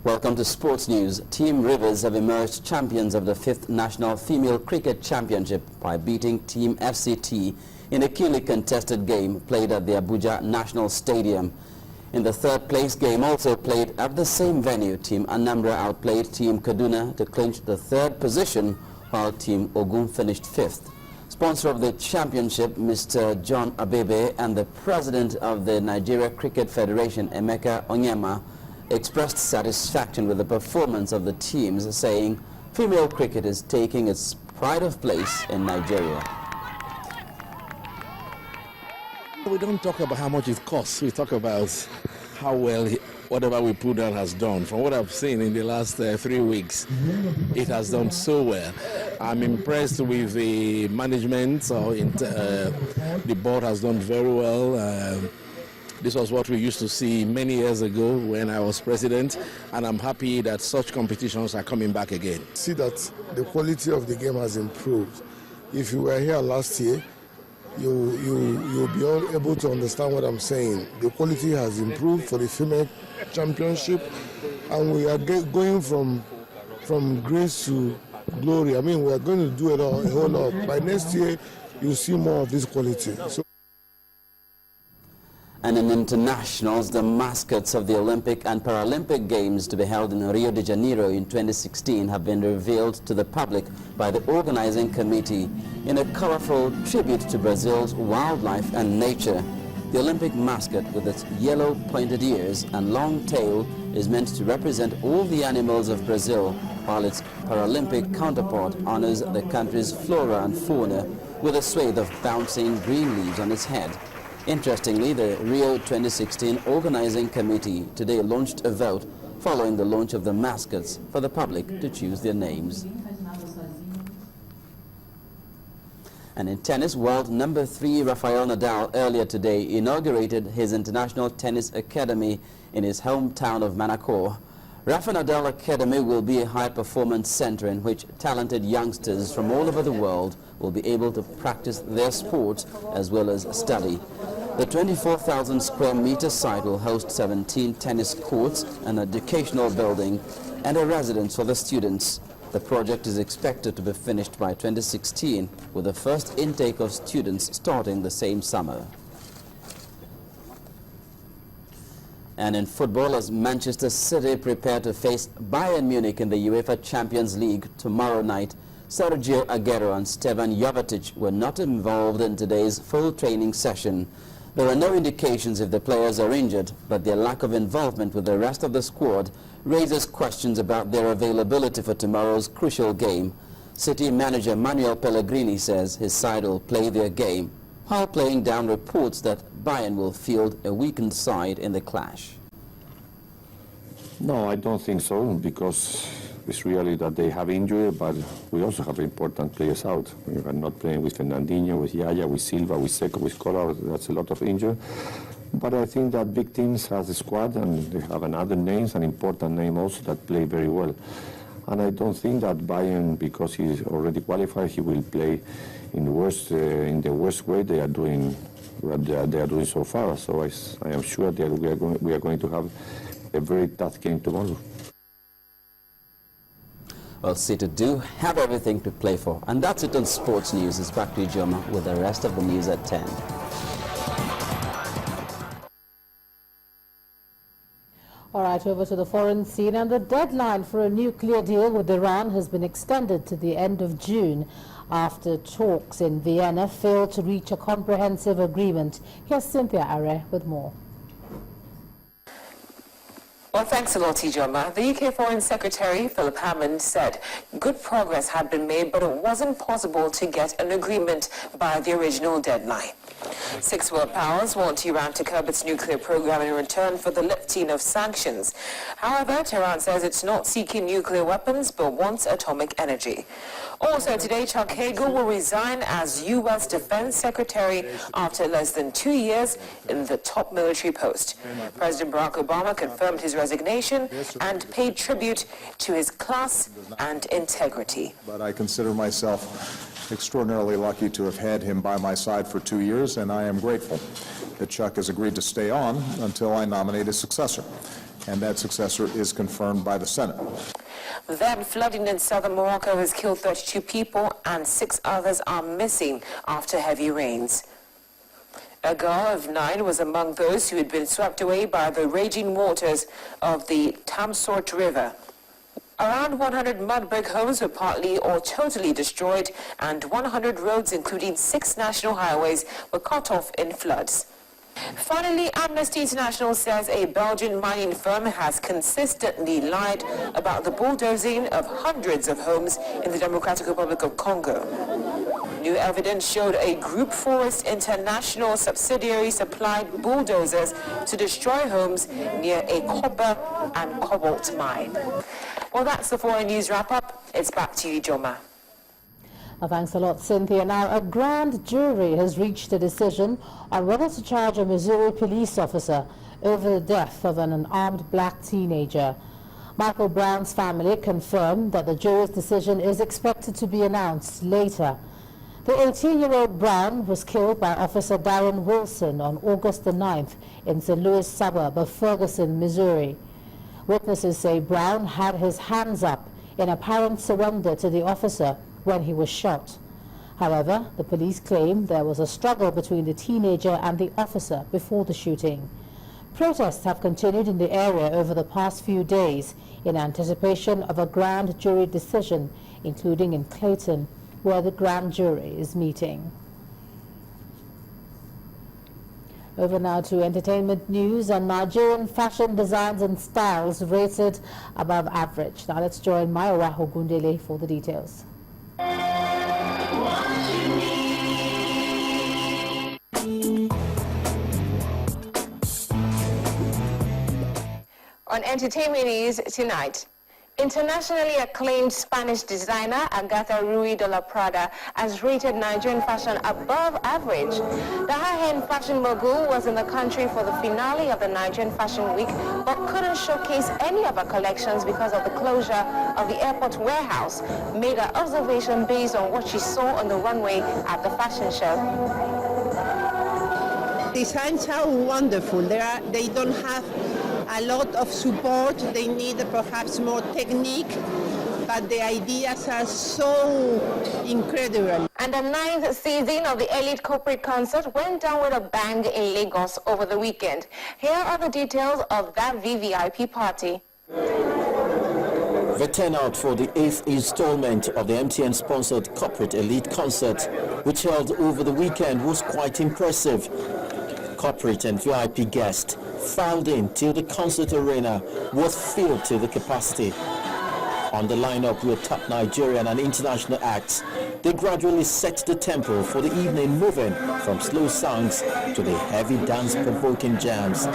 Welcome to Sports News. Team Rivers have emerged champions of the 5th National Female Cricket Championship by beating Team FCT in a keenly contested game played at the Abuja National Stadium. In the third place game also played at the same venue, Team Anambra outplayed Team Kaduna to clinch the third position, while Team Ogun finished 5th. Sponsor of the championship, Mr. John Abebe, and the president of the Nigeria Cricket Federation, Emeka Onyema, expressed satisfaction with the performance of the teams, saying female cricket is taking its pride of place in Nigeria. We don't talk about how much it costs. We talk about how well whatever we put out has done. From what I've seen in the last 3 weeks, it has done so well. I'm impressed with the management. The board has done very well. This was what we used to see many years ago when I was president, and I'm happy that such competitions are coming back again. See that the quality of the game has improved. If you were here last year, you'll be able to understand what I'm saying. The quality has improved for the female championship, and we are going from grace to glory. I mean, we are going to do it a whole lot. By next year, you'll see more of this quality. And in internationals, the mascots of the Olympic and Paralympic Games to be held in Rio de Janeiro in 2016 have been revealed to the public by the organizing committee in a colorful tribute to Brazil's wildlife and nature. The Olympic mascot, with its yellow pointed ears and long tail, is meant to represent all the animals of Brazil, while its Paralympic counterpart honors the country's flora and fauna with a swathe of bouncing green leaves on its head. Interestingly, the Rio 2016 organizing committee today launched a vote following the launch of the mascots for the public to choose their names. And in tennis, world number 3 Rafael Nadal earlier today inaugurated his International Tennis Academy in his hometown of Manacor. Rafa Nadal Academy will be a high-performance center in which talented youngsters from all over the world will be able to practice their sports as well as study. The 24,000 square meter site will host 17 tennis courts, an educational building, and a residence for the students. The project is expected to be finished by 2016, with the first intake of students starting the same summer. And in football, as Manchester City prepare to face Bayern Munich in the UEFA Champions League tomorrow night, Sergio Aguero and Stevan Jovetic were not involved in today's full training session. There are no indications if the players are injured, but their lack of involvement with the rest of the squad raises questions about their availability for tomorrow's crucial game. City manager Manuel Pellegrini says his side will play their game, while playing down reports that Bayern will field a weakened side in the clash. No, I don't think so, because it's really that they have injury, but we also have important players out. We are not playing with Fernandinho, with Yaya, with Silva, with Seco, with Kolar. That's a lot of injury. But I think that big teams have a squad, and they have another names, an important name also, that play very well. And I don't think that Bayern, because he's already qualified, he will play in the worst way they are doing what they are doing so far. So I am sure that we are going to have a very tough game tomorrow. Well, City do have everything to play for. And that's it on Sports News. It's back to you, Joma, with the rest of the news at 10. All right, over to the foreign scene. And the deadline for a nuclear deal with Iran has been extended to the end of June after talks in Vienna failed to reach a comprehensive agreement. Here's Cynthia Are with more. Well, thanks a lot, Ijoma. The UK Foreign Secretary, Philip Hammond, said good progress had been made, but it wasn't possible to get an agreement by the original deadline. 6 world powers want Iran to curb its nuclear program in return for the lifting of sanctions. However, Tehran says it's not seeking nuclear weapons, but wants atomic energy. Also today, Chuck Hagel will resign as U.S. Defense Secretary after less than 2 years in the top military post. President Barack Obama confirmed his resignation and paid tribute to his class and integrity. But I consider myself extraordinarily lucky to have had him by my side for 2 years, and I am grateful that Chuck has agreed to stay on until I nominate his successor. and that successor is confirmed by the Senate. Then flooding in southern Morocco has killed 32 people and 6 others are missing after heavy rains. A girl of 9 was among those who had been swept away by the raging waters of the Tamsort River. Around 100 mud brick homes were partly or totally destroyed, and 100 roads, including 6 national highways, were cut off in floods. Finally, Amnesty International says a Belgian mining firm has consistently lied about the bulldozing of hundreds of homes in the Democratic Republic of Congo. New evidence showed a Group Forest International subsidiary supplied bulldozers to destroy homes near a copper and cobalt mine. Well, that's the foreign news wrap-up. It's back to you, Joma. Thanks a lot, Cynthia. Now, a grand jury has reached a decision on whether to charge a Missouri police officer over the death of an unarmed black teenager. Michael Brown's family confirmed that the jury's decision is expected to be announced later. The 18-year-old Brown was killed by Officer Darren Wilson on August the 9th in St. Louis suburb of Ferguson, Missouri. Witnesses say Brown had his hands up in apparent surrender to the officer when he was shot. However, the police claim there was a struggle between the teenager and the officer before the shooting. Protests have continued in the area over the past few days in anticipation of a grand jury decision, including in Clayton, where the grand jury is meeting. Over now to entertainment news, and Nigerian fashion designs and styles rated above average. Now let's join Mayowa Hogundele for the details. On entertainment news tonight, internationally acclaimed Spanish designer Agatha Ruiz de la Prada has rated Nigerian fashion above average. The high-end fashion mogul was in the country for the finale of the Nigerian Fashion Week, but couldn't showcase any of her collections because of the closure of the airport warehouse, made her observation based on what she saw on the runway at the fashion show. Designs are wonderful. They don't have a lot of support. They need perhaps more technique, but the ideas are so incredible. And the 9th season of the Elite Corporate Concert went down with a bang in Lagos over the weekend. Here are the details of that VVIP party. The turnout for the 8th installment of the MTN-sponsored Corporate Elite Concert, which held over the weekend, was quite impressive. Corporate and VIP guests filed in till the concert arena was filled to the capacity. On the lineup were top Nigerian and international acts. They gradually set the tempo for the evening, moving from slow songs to the heavy dance-provoking jams.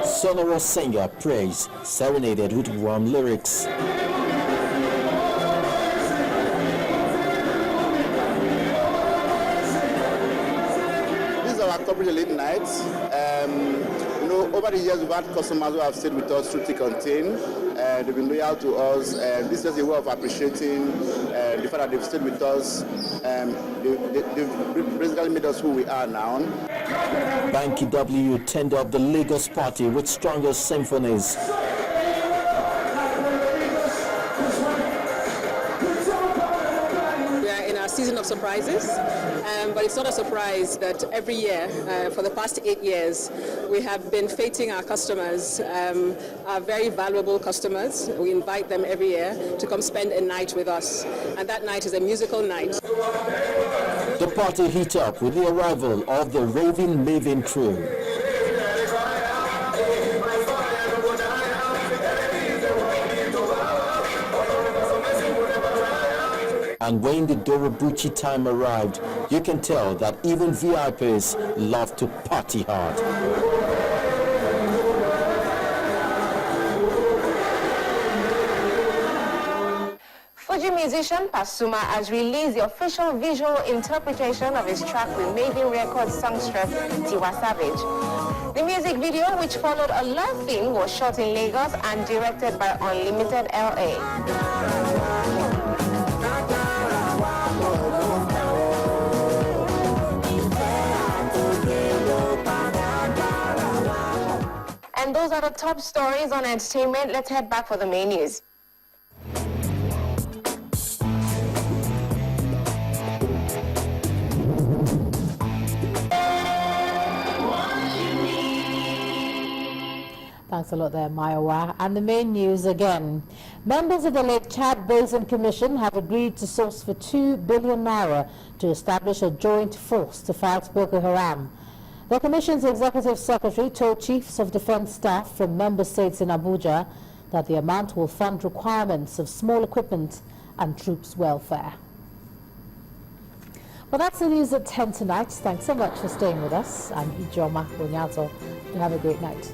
Sonorous singer Praise serenaded with warm lyrics. Corporate Elite nights. Over the years we've had customers who have stayed with us through thick and thin. They've been loyal to us. This is a way of appreciating the fact that they've stayed with us. They've basically made us who we are now. Banky W turned up the Lagos party with stronger symphonies. We are in our season of surprises. But it's not a surprise that every year, for the past 8 years, we have been feting our customers, our very valuable customers. We invite them every year to come spend a night with us. And that night is a musical night. The party heat up with the arrival of the Raving Maven crew. And when the Dorobuchi time arrived, you can tell that even VIPs love to party hard. Fuji musician Pasuma has released the official visual interpretation of his track with Maven Records songstress Tiwa Savage. The music video, which followed a love theme, was shot in Lagos and directed by Unlimited LA. And those are the top stories on entertainment. Let's head back for the main news. Thanks a lot there, Maiwa. And the main news again. Members of the Lake Chad Basin Commission have agreed to source for 2 billion naira to establish a joint force to fight Boko Haram. The Commission's Executive Secretary told Chiefs of Defense Staff from member states in Abuja that the amount will fund requirements of small equipment and troops' welfare. Well, that's the news at 10 tonight. Thanks so much for staying with us. I'm Ijoma Onyato. You have a great night.